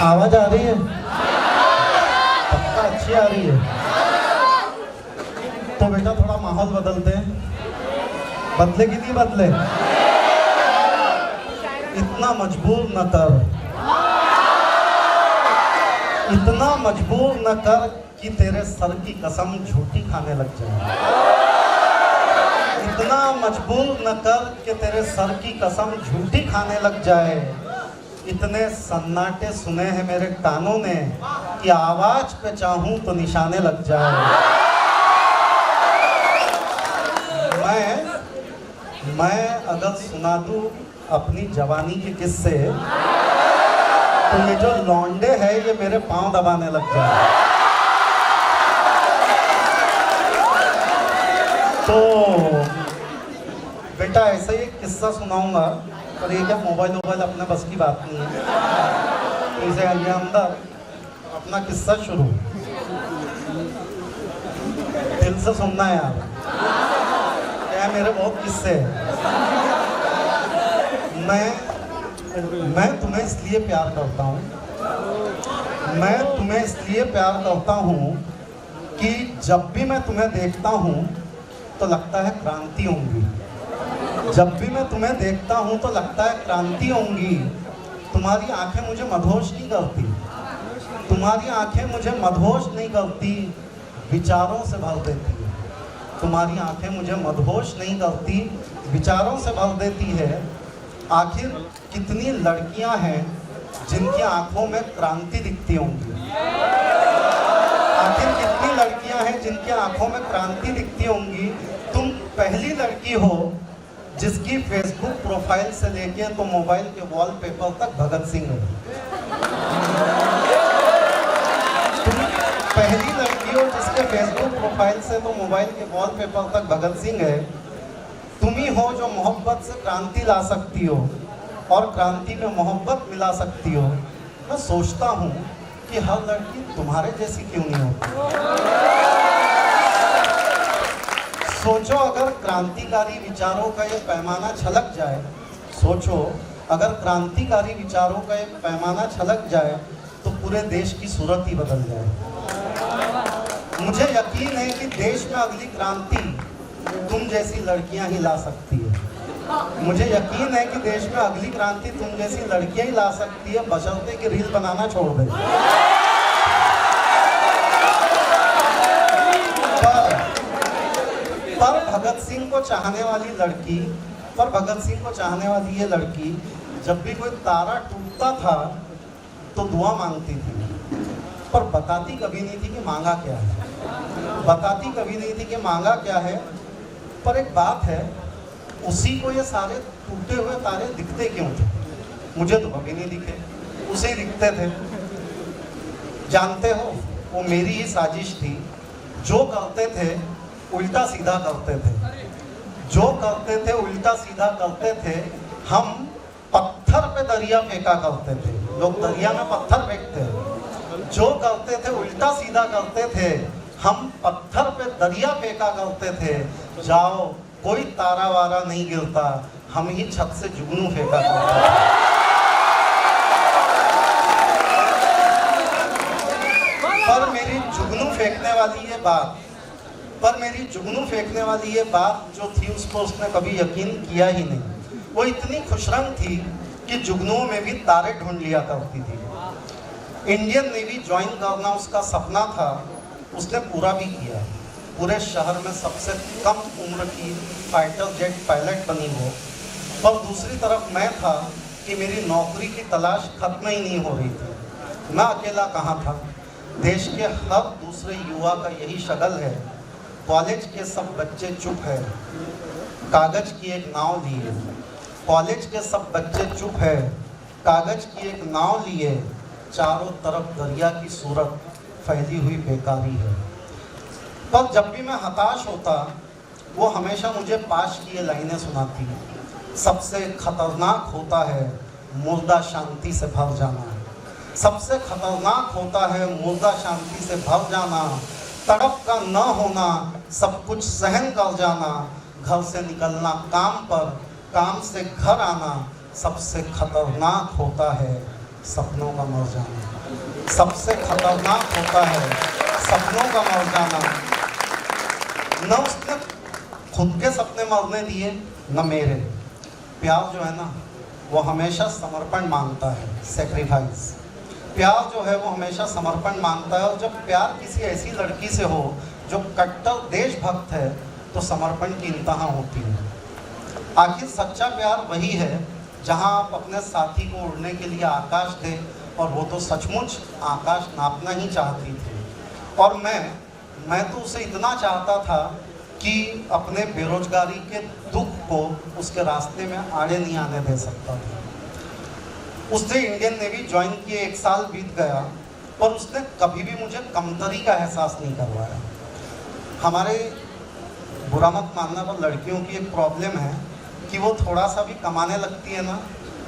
आवाज आ रही है? पक्का अच्छी आ रही है? तो बेटा थोड़ा माहौल बदलते हैं। बदले कि नहीं बदले? इतना मजबूर न कर, इतना मजबूर न कर कि तेरे सर की कसम झूठी खाने लग जाए। इतना मजबूर न कर कि तेरे सर की कसम झूठी खाने लग जाए। इतने सन्नाटे सुने हैं मेरे कानों ने कि आवाज पे चाहूं तो निशाने लग जाए। मैं अगर सुना दूं अपनी जवानी के किस्से तो ये जो लौंडे हैं ये मेरे पांव दबाने लग जाए। तो बेटा ऐसा ही एक किस्सा सुनाऊंगा, पर ये क्या मोबाइल अपने बस की बात नहीं है। तो इसे आइए अंदर अपना किस्सा शुरू। दिल से सुनना है यार, क्या मेरे बहुत किस्से हैं। मैं तुम्हें इसलिए प्यार करता हूँ, मैं तुम्हें इसलिए प्यार करता हूँ कि जब भी मैं तुम्हें देखता हूँ तो लगता है क्रांति होंगी। जब भी मैं तुम्हें देखता हूँ तो लगता है क्रांति होंगी। तुम्हारी आंखें मुझे मदहोश नहीं करती, तुम्हारी आंखें मुझे मदहोश नहीं करती, विचारों से भर देती है। तुम्हारी आंखें मुझे मदहोश नहीं करती, विचारों से भर देती है। आखिर कितनी लड़कियां हैं जिनकी आंखों में क्रांति दिखती होंगी? आखिर कितनी लड़कियां हैं जिनकी आंखों में क्रांति दिखती होंगी? तुम पहली लड़की हो जिसकी फेसबुक प्रोफाइल से लेके तो मोबाइल के वॉलपेपर तक भगत सिंह है। तुम पहली लड़की हो जिसके फेसबुक प्रोफाइल से तो मोबाइल के वॉलपेपर तक भगत सिंह है। तुम ही हो जो मोहब्बत से क्रांति ला सकती हो और क्रांति में मोहब्बत मिला सकती हो। मैं सोचता हूँ कि हर लड़की तुम्हारे जैसी क्यों नहीं होती। सोचो अगर क्रांतिकारी विचारों का ये पैमाना छलक जाए, सोचो अगर क्रांतिकारी विचारों का ये पैमाना छलक जाए तो पूरे देश की सूरत ही बदल जाए। मुझे यकीन है कि देश में अगली क्रांति तुम जैसी लड़कियां ही ला सकती है। मुझे यकीन है कि देश में अगली क्रांति तुम जैसी लड़कियां ही ला सकती है, बशर्ते कि रील बनाना छोड़ दे। पर भगत सिंह को चाहने वाली लड़की, पर भगत सिंह को चाहने वाली ये लड़की जब भी कोई तारा टूटता था तो दुआ मांगती थी, पर बताती कभी नहीं थी कि मांगा क्या है। बताती कभी नहीं थी कि मांगा क्या है। पर एक बात है, उसी को ये सारे टूटे हुए तारे दिखते क्यों थे? मुझे तो कभी नहीं दिखे, उसे दिखते थे। जानते हो, वो मेरी ही साजिश थी। जो करते थे उल्टा सीधा करते थे, जो करते थे उल्टा सीधा करते थे। हम पत्थर पे दरिया फेंका करते थे, लोग दरिया में पत्थर फेंकते हैं। जो करते थे उल्टा सीधा करते थे, हम पत्थर पे दरिया फेंका करते थे। जाओ कोई तारा वारा नहीं गिरता, हम ही छत से जुगनू फेंका करते थे। पर मेरी जुगनू फेंकने वाली ये बात, पर मेरी जुगनू फेंकने वाली ये बात जो थी उसको उसने कभी यकीन किया ही नहीं। वो इतनी खुशरंग थी कि जुगनुओं में भी तारे ढूंढ लिया करती थी। इंडियन नेवी ज्वाइन करना उसका सपना था, उसने पूरा भी किया। पूरे शहर में सबसे कम उम्र की फाइटर जेट पायलट बनी वो। पर दूसरी तरफ मैं था कि मेरी नौकरी की तलाश खत्म ही नहीं हो रही थी। मैं अकेला कहाँ था, देश के हर दूसरे युवा का यही शगल है। कॉलेज के सब बच्चे चुप है, कागज की एक नाव लिए। कॉलेज के सब बच्चे चुप है, कागज की एक नाव लिए। चारों तरफ दरिया की सूरत फैली हुई बेकारी है। पर जब भी मैं हताश होता, वो हमेशा मुझे पाश की ये लाइनें सुनाती। सबसे खतरनाक होता है मुर्दा शांति से भर जाना, सबसे खतरनाक होता है मुर्दा शांति से भर जाना। तड़प का न होना, सब कुछ सहन कर जाना। घर से निकलना काम पर, काम से घर आना। सबसे खतरनाक होता है सपनों का मर जाना। सबसे खतरनाक होता है सपनों का मर जाना। न उसने खुद के सपने मरने दिए न मेरे। प्यार जो है ना वो हमेशा समर्पण मांगता है, सेक्रीफाइस। प्यार जो है वो हमेशा समर्पण मांगता है, और जब प्यार किसी ऐसी लड़की से हो जो कट्टर देशभक्त है तो समर्पण की इंतहा होती है। आखिर सच्चा प्यार वही है जहां आप अपने साथी को उड़ने के लिए आकाश दें, और वो तो सचमुच आकाश नापना ही चाहती थी। और मैं तो उसे इतना चाहता था कि अपने बेरोजगारी के दुख को उसके रास्ते में आड़े नहीं आने दे सकता था। उसने इंडियन नेवी ज्वाइन किए, 1 साल बीत गया, पर उसने कभी भी मुझे कमतरी का एहसास नहीं करवाया। हमारे, बुरा मत मानना, पर लड़कियों की एक प्रॉब्लम है कि वो थोड़ा सा भी कमाने लगती है ना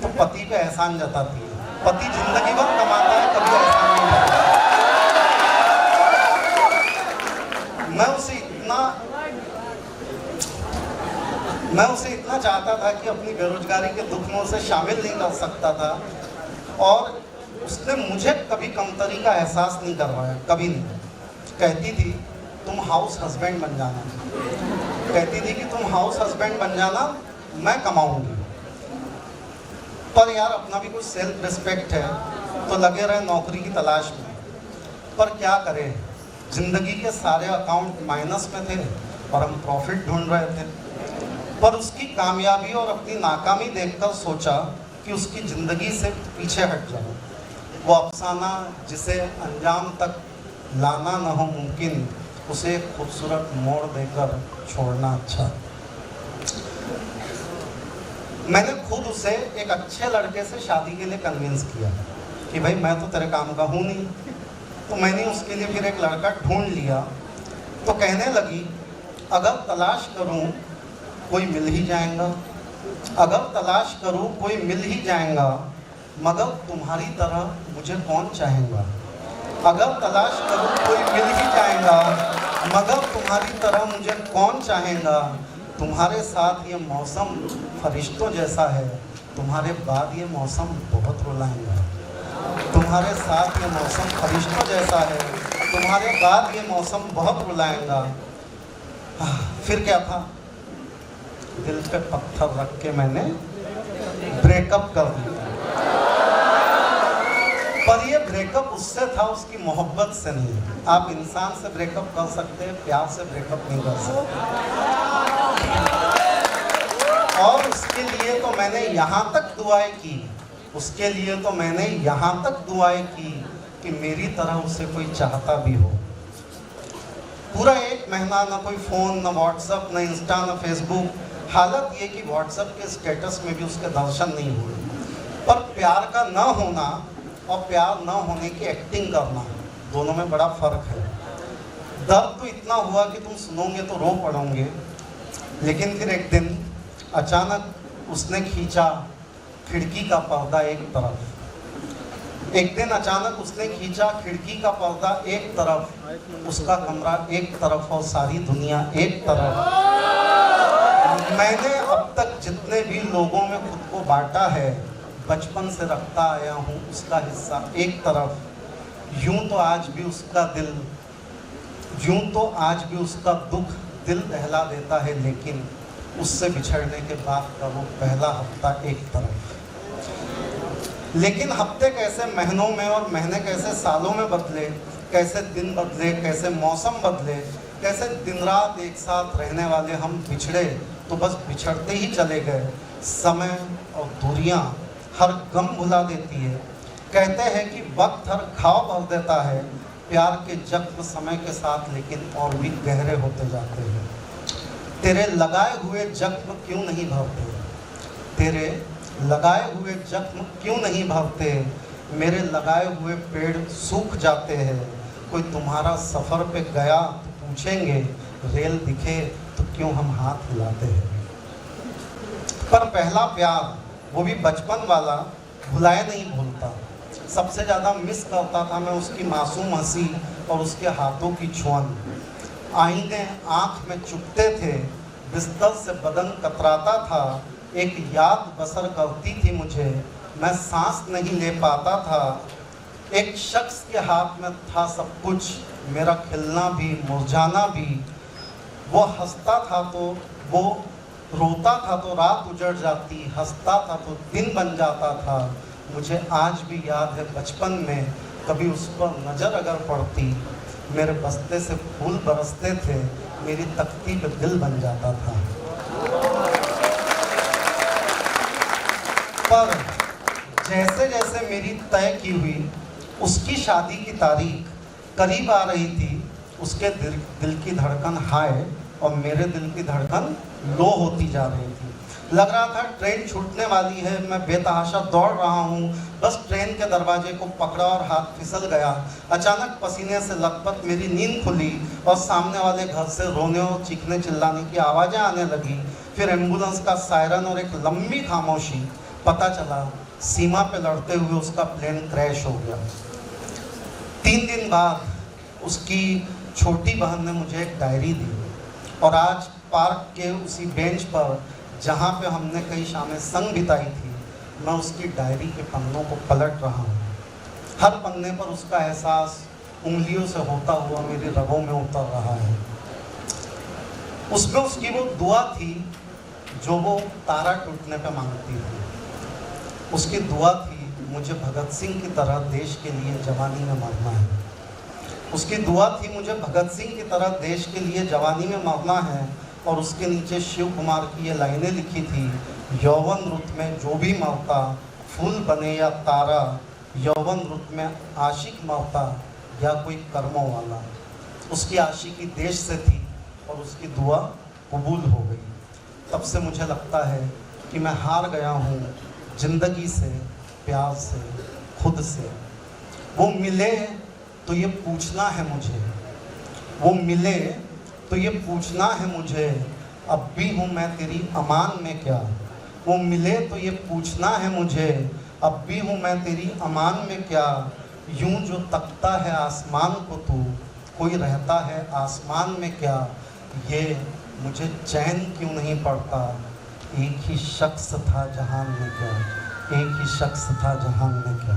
तो पति पे एहसान जताती है। पति जिंदगी भर कमाता है, कभी एहसान नहीं जताता। मैं उसे इतना चाहता था कि अपनी बेरोजगारी के दुख में उसे शामिल नहीं कर सकता था, और उसने मुझे कभी कमतरी का एहसास नहीं करवाया, कभी नहीं। कहती थी तुम हाउस हस्बैंड बन जाना, कहती थी कि तुम हाउस हस्बैंड बन जाना, मैं कमाऊंगी। पर यार अपना भी कुछ सेल्फ रिस्पेक्ट है, तो लगे रहे नौकरी की तलाश में। पर क्या करें, जिंदगी के सारे अकाउंट माइनस में थे और हम प्रॉफिट ढूंढ रहे थे। पर उसकी कामयाबी और अपनी नाकामी देखकर सोचा कि उसकी ज़िंदगी से पीछे हट जाऊं। वो अफसाना जिसे अंजाम तक लाना न हो मुमकिन, उसे एक खूबसूरत मोड़ देकर छोड़ना अच्छा। मैंने खुद उसे एक अच्छे लड़के से शादी के लिए कन्विंस किया कि भाई मैं तो तेरे काम का हूँ नहीं। तो मैंने उसके लिए फिर एक लड़का ढूंढ लिया। तो कहने लगी अगर तलाश करूँ कोई मिल ही जाएगा, अगर तलाश करूँ कोई मिल ही जाएगा, मगर तुम्हारी तरह मुझे कौन चाहेगा। अगर तलाश करूँ कोई मिल ही जाएगा, मगर तुम्हारी तरह मुझे कौन चाहेगा। तुम्हारे साथ ये मौसम फरिश्तों जैसा है, तुम्हारे बाद ये मौसम बहुत रुलाएगा। तुम्हारे साथ ये मौसम फरिश्तों जैसा है, तुम्हारे बाद ये मौसम बहुत रुलाएगा। फिर क्या था, दिल पे पत्थर रख के मैंने ब्रेकअप कर दिया। पर ये ब्रेकअप उससे था, उसकी मोहब्बत से नहीं। आप इंसान से ब्रेकअप कर सकते हैं, प्यार से ब्रेकअप नहीं कर सकते। और उसके लिए तो मैंने यहाँ तक दुआएं की, उसके लिए तो मैंने यहाँ तक दुआएं की कि मेरी तरह उसे कोई चाहता भी हो। पूरा 1 महीना ना कोई फ़ोन, ना व्हाट्सएप, ना इंस्टा, ना फेसबुक। हालत ये कि व्हाट्सएप के स्टेटस में भी उसके दर्शन नहीं हुए। पर प्यार का ना होना और प्यार ना होने की एक्टिंग करना, दोनों में बड़ा फ़र्क है। दर्द तो इतना हुआ कि तुम सुनोगे तो रो पड़ोगे। लेकिन फिर एक दिन अचानक उसने खींचा खिड़की का पर्दा एक तरफ। एक दिन अचानक उसने खींचा खिड़की का पर्दा एक तरफ, उसका कमरा एक तरफ और सारी दुनिया एक तरफ। मैंने अब तक जितने भी लोगों में खुद को बांटा है, बचपन से रखता आया हूँ उसका हिस्सा एक तरफ। यूं तो आज भी उसका दिल, यूं तो आज भी उसका दुख दिल दहला देता है, लेकिन उससे बिछड़ने के बाद का वो पहला हफ्ता एक तरफ। लेकिन हफ्ते कैसे महीनों में और महीने कैसे सालों में बदले, कैसे दिन बदले, कैसे मौसम बदले, कैसे दिन रात एक साथ रहने वाले हम बिछड़े तो बस बिछड़ते ही चले गए। समय और दूरियां हर गम भुला देती है। कहते हैं कि वक्त हर घाव भर देता है। प्यार के जख्म समय के साथ लेकिन और भी गहरे होते जाते हैं। तेरे लगाए हुए जख्म क्यों नहीं भरते, तेरे लगाए हुए जख्म क्यों नहीं भरते। मेरे लगाए हुए पेड़ सूख जाते हैं। कोई तुम्हारा सफ़र पे गया तो पूछेंगे, रेल दिखे तो क्यों हम हाथ हिलाते हैं। पर पहला प्यार, वो भी बचपन वाला, भुलाए नहीं भूलता। सबसे ज़्यादा मिस करता था मैं उसकी मासूम हंसी और उसके हाथों की छुअन। आईने आँख में चुभते थे, बिस्तर से बदन कतराता था। एक याद बसर करती थी मुझे, मैं सांस नहीं ले पाता था। एक शख्स के हाथ में था सब कुछ, मेरा खिलना भी मुरझाना भी। वो हंसता था तो वो रोता था तो रात उजड़ जाती, हंसता था तो दिन बन जाता था। मुझे आज भी याद है बचपन में कभी उस पर नज़र अगर पड़ती, मेरे बस्ते से फूल बरसते थे, मेरी तख्ती पे दिल बन जाता था। पर जैसे जैसे मेरी तय की हुई उसकी शादी की तारीख करीब आ रही थी, उसके दिल की धड़कन हाई और मेरे दिल की धड़कन लो होती जा रही थी। लग रहा था ट्रेन छूटने वाली है, मैं बेतहाशा दौड़ रहा हूँ। बस ट्रेन के दरवाजे को पकड़ा और हाथ फिसल गया। अचानक पसीने से लथपथ मेरी नींद खुली और सामने वाले घर से रोने और चीखने चिल्लाने की आवाज़ें आने लगी। फिर एम्बुलेंस का सायरन और एक लंबी खामोशी। पता चला सीमा पे लड़ते हुए उसका प्लेन क्रैश हो गया। 3 दिन बाद उसकी छोटी बहन ने मुझे एक डायरी दी और आज पार्क के उसी बेंच पर जहाँ पे हमने कई शामें संग बिताई थी, मैं उसकी डायरी के पन्नों को पलट रहा हूँ। हर पन्ने पर उसका एहसास उंगलियों से होता हुआ मेरी रगों में उतर रहा है। उसमें उसकी वो दुआ थी जो वो तारा टूटने पे मांगती थी। उसकी दुआ थी मुझे भगत सिंह की तरह देश के लिए जवानी में मरना है। उसकी दुआ थी मुझे भगत सिंह की तरह देश के लिए जवानी में मरना है। और उसके नीचे शिव कुमार की ये लाइनें लिखी थी, यौवन रुत में जो भी मरता, फूल बने या तारा, यौवन रुत में आशिक मरता या कोई कर्मों वाला। उसकी आशिकी देश से थी और उसकी दुआ कबूल हो गई। तब से मुझे लगता है कि मैं हार गया हूँ जिंदगी से, प्यार से, खुद से। वो मिले तो ये पूछना है मुझे, वो मिले तो ये पूछना है मुझे, अब भी हूँ मैं तेरी अमान में क्या। वो मिले तो ये पूछना है मुझे, अब भी हूँ मैं तेरी अमान में क्या। यूं जो तकता है आसमान को तू, कोई रहता है आसमान में क्या। ये मुझे चैन क्यों नहीं पड़ता, एक ही शख्स था जहान में क्या, एक ही शख्स था जहान में क्या।